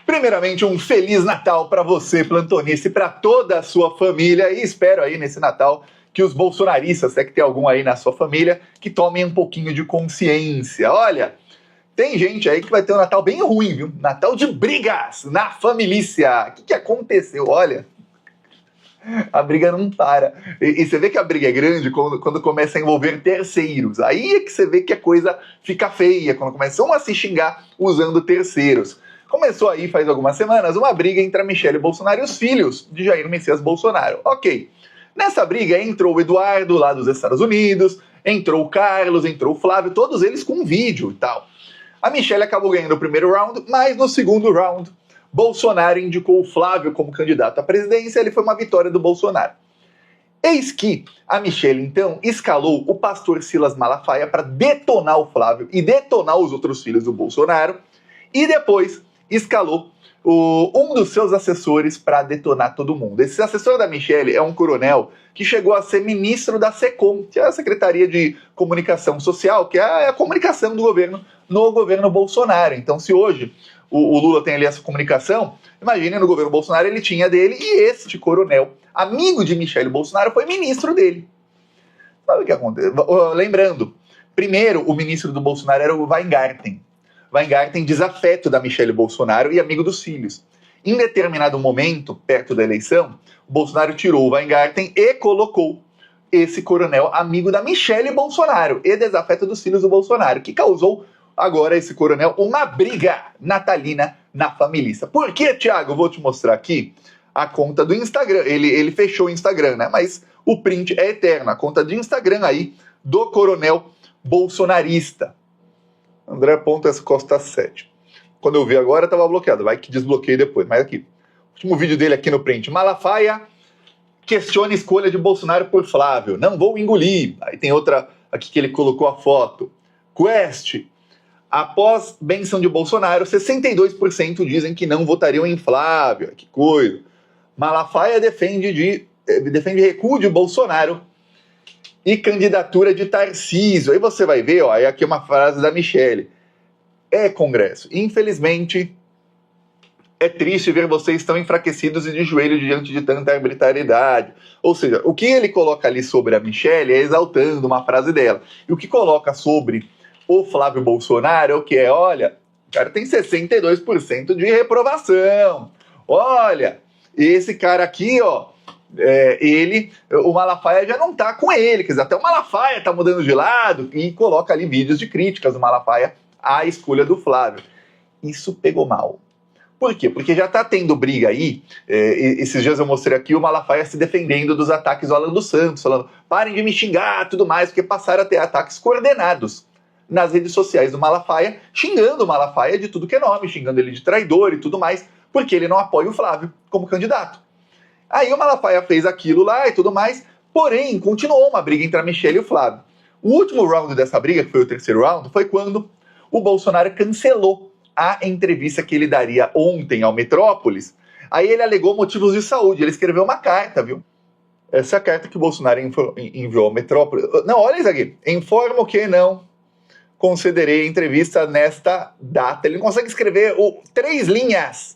Primeiramente, um Feliz Natal para você, plantonice, para toda a sua família, e espero aí nesse Natal que os bolsonaristas, se que tem algum aí na sua família, que tomem um pouquinho de consciência. Olha, tem gente aí que vai ter um Natal bem ruim, viu? Natal de brigas na família. O que aconteceu? Olha, a briga não para. E você vê que a briga é grande quando começa a envolver terceiros. Aí é que você vê que a coisa fica feia, quando começam a se xingar usando terceiros. Começou aí, faz algumas semanas, uma briga entre a Michelle Bolsonaro e os filhos de Jair Messias Bolsonaro. Ok. Nessa briga entrou o Eduardo, lá dos Estados Unidos, entrou o Carlos, entrou o Flávio, todos eles com vídeo e tal. A Michelle acabou ganhando o primeiro round, mas no segundo round, Bolsonaro indicou o Flávio como candidato à presidência, ele foi uma vitória do Bolsonaro. Eis que a Michelle, então, escalou o pastor Silas Malafaia para detonar o Flávio e detonar os outros filhos do Bolsonaro, e depois escalou um dos seus assessores para detonar todo mundo. Esse assessor da Michelle é um coronel que chegou a ser ministro da SECOM, que é a Secretaria de Comunicação Social, que é a comunicação do governo no governo Bolsonaro. Então, se hoje o Lula tem ali essa comunicação, imagine no governo Bolsonaro ele tinha dele, e este coronel, amigo de Michelle Bolsonaro, foi ministro dele. Sabe o que aconteceu? Lembrando, primeiro o ministro do Bolsonaro era o Weingarten. Weingarten, desafeto da Michelle Bolsonaro e amigo dos filhos. Em determinado momento, perto da eleição, o Bolsonaro tirou o Weingarten e colocou esse coronel amigo da Michelle Bolsonaro e desafeto dos filhos do Bolsonaro, que causou agora esse coronel uma briga natalina na família. Por quê, Thiago? Eu vou te mostrar aqui a conta do Instagram. Ele fechou o Instagram, né? Mas o print é eterno. A conta de Instagram aí do coronel bolsonarista. André Pontas Costa 7. Quando eu vi agora, estava bloqueado. Vai que desbloqueei depois. Mas aqui. Último vídeo dele aqui no print. Malafaia questiona a escolha de Bolsonaro por Flávio. Não vou engolir. Aí tem outra aqui que ele colocou a foto. Quest. Após bênção de Bolsonaro, 62% dizem que não votariam em Flávio. Que coisa. Malafaia defende recuo de Bolsonaro e candidatura de Tarcísio. Aí você vai ver, ó, aí aqui uma frase da Michelle. É Congresso. Infelizmente, é triste ver vocês tão enfraquecidos e de joelho diante de tanta arbitrariedade. Ou seja, o que ele coloca ali sobre a Michelle é exaltando uma frase dela. E o que coloca sobre o Flávio Bolsonaro é o que é, olha, o cara tem 62% de reprovação. Olha, esse cara aqui, ó, o Malafaia já não tá com ele, quer dizer, até o Malafaia tá mudando de lado e coloca ali vídeos de críticas do Malafaia à escolha do Flávio. Isso pegou mal. Por quê? Porque já tá tendo briga aí, esses dias eu mostrei aqui o Malafaia se defendendo dos ataques do Alan dos Santos, falando, parem de me xingar, tudo mais, porque passaram a ter ataques coordenados nas redes sociais do Malafaia, xingando o Malafaia de tudo que é nome, xingando ele de traidor e tudo mais, porque ele não apoia o Flávio como candidato. Aí o Malafaia fez aquilo lá e tudo mais, porém, continuou uma briga entre a Michelle e o Flávio. O último round dessa briga, que foi o terceiro round, foi quando o Bolsonaro cancelou a entrevista que ele daria ontem ao Metrópolis. Aí ele alegou motivos de saúde, ele escreveu uma carta, viu? Essa é a carta que o Bolsonaro enviou ao Metrópolis. Não, olha isso aqui. Informo que não concederei entrevista nesta data. Ele não consegue escrever 3 linhas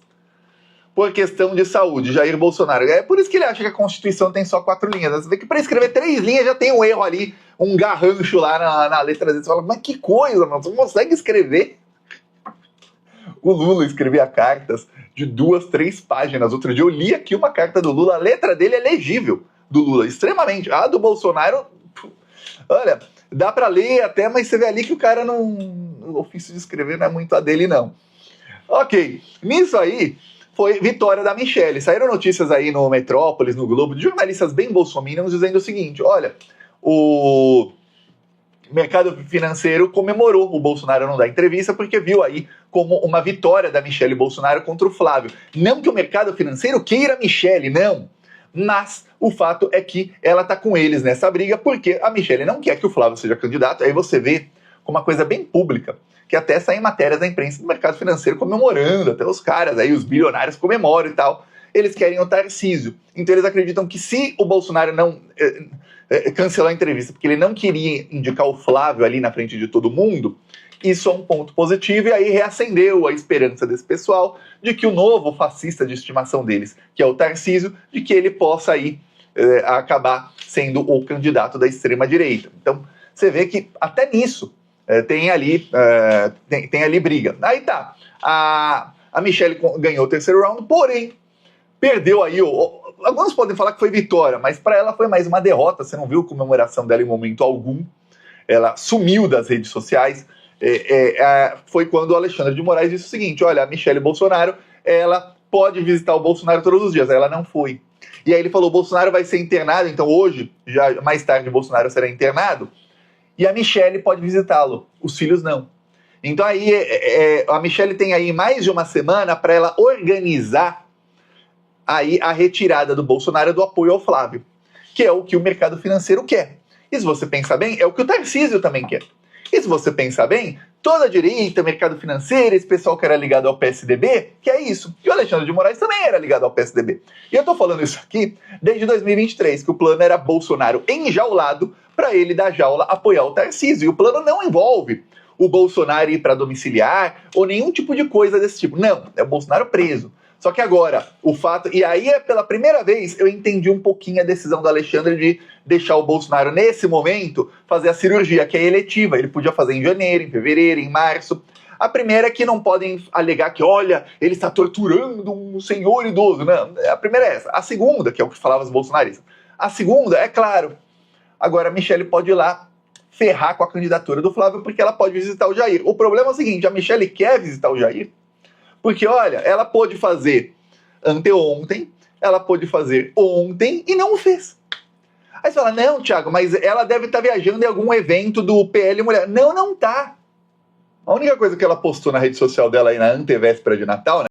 por questão de saúde, Jair Bolsonaro. É por isso que ele acha que a Constituição tem só 4 linhas. Você vê que para escrever 3 linhas já tem um erro ali, um garrancho lá na letra dele. Você fala, mas que coisa, mano, você não consegue escrever? O Lula escrevia cartas de 2, 3 páginas. Outro dia eu li aqui uma carta do Lula, a letra dele é legível, do Lula, extremamente. A do Bolsonaro, olha, dá para ler até, mas você vê ali que o cara não... O ofício de escrever não é muito a dele, não. Ok, nisso aí foi vitória da Michelle. Saíram notícias aí no Metrópolis, no Globo, de jornalistas bem bolsominions dizendo o seguinte, olha, o mercado financeiro comemorou o Bolsonaro não dar entrevista porque viu aí como uma vitória da Michelle Bolsonaro contra o Flávio. Não que o mercado financeiro queira a Michelle, não. Mas o fato é que ela tá com eles nessa briga porque a Michelle não quer que o Flávio seja candidato. Aí você vê como uma coisa bem pública, que até saem matérias da imprensa do mercado financeiro comemorando, até os caras aí, os bilionários comemoram e tal. Eles querem o Tarcísio. Então eles acreditam que se o Bolsonaro não cancelar a entrevista porque ele não queria indicar o Flávio ali na frente de todo mundo, isso é um ponto positivo, e aí reacendeu a esperança desse pessoal de que o novo fascista de estimação deles, que é o Tarcísio, de que ele possa aí acabar sendo o candidato da extrema-direita. Então, você vê que até nisso tem ali briga. Aí tá, a Michelle ganhou o terceiro round, porém, perdeu aí, alguns podem falar que foi vitória, mas para ela foi mais uma derrota, você não viu comemoração dela em momento algum, ela sumiu das redes sociais. Foi quando o Alexandre de Moraes disse o seguinte: olha, a Michelle Bolsonaro, ela pode visitar o Bolsonaro todos os dias, ela não foi. E aí ele falou: o Bolsonaro vai ser internado, então hoje, já mais tarde, o Bolsonaro será internado, e a Michelle pode visitá-lo, os filhos não. Então aí a Michelle tem aí mais de uma semana para ela organizar aí a retirada do Bolsonaro do apoio ao Flávio, que é o que o mercado financeiro quer. E se você pensar bem, é o que o Tarcísio também quer. E se você pensar bem, toda a direita, mercado financeiro, esse pessoal que era ligado ao PSDB, que é isso. E o Alexandre de Moraes também era ligado ao PSDB. E eu tô falando isso aqui desde 2023, que o plano era Bolsonaro enjaulado para ele da jaula apoiar o Tarcísio. E o plano não envolve o Bolsonaro ir para domiciliar ou nenhum tipo de coisa desse tipo. Não, é o Bolsonaro preso. Só que agora, o fato... E aí, pela primeira vez, eu entendi um pouquinho a decisão do Alexandre de deixar o Bolsonaro, nesse momento, fazer a cirurgia, que é eletiva. Ele podia fazer em janeiro, em fevereiro, em março. A primeira é que não podem alegar que, olha, ele está torturando um senhor idoso. Não, a primeira é essa. A segunda, que é o que falavam os bolsonaristas. A segunda, é claro, agora a Michelle pode ir lá ferrar com a candidatura do Flávio, porque ela pode visitar o Jair. O problema é o seguinte: a Michelle quer visitar o Jair, porque, olha, ela pôde fazer anteontem, ela pôde fazer ontem e não fez. Aí você fala: não, Thiago, mas ela deve estar viajando em algum evento do PL Mulher. Não, não tá. A única coisa que ela postou na rede social dela aí na antevéspera de Natal, né,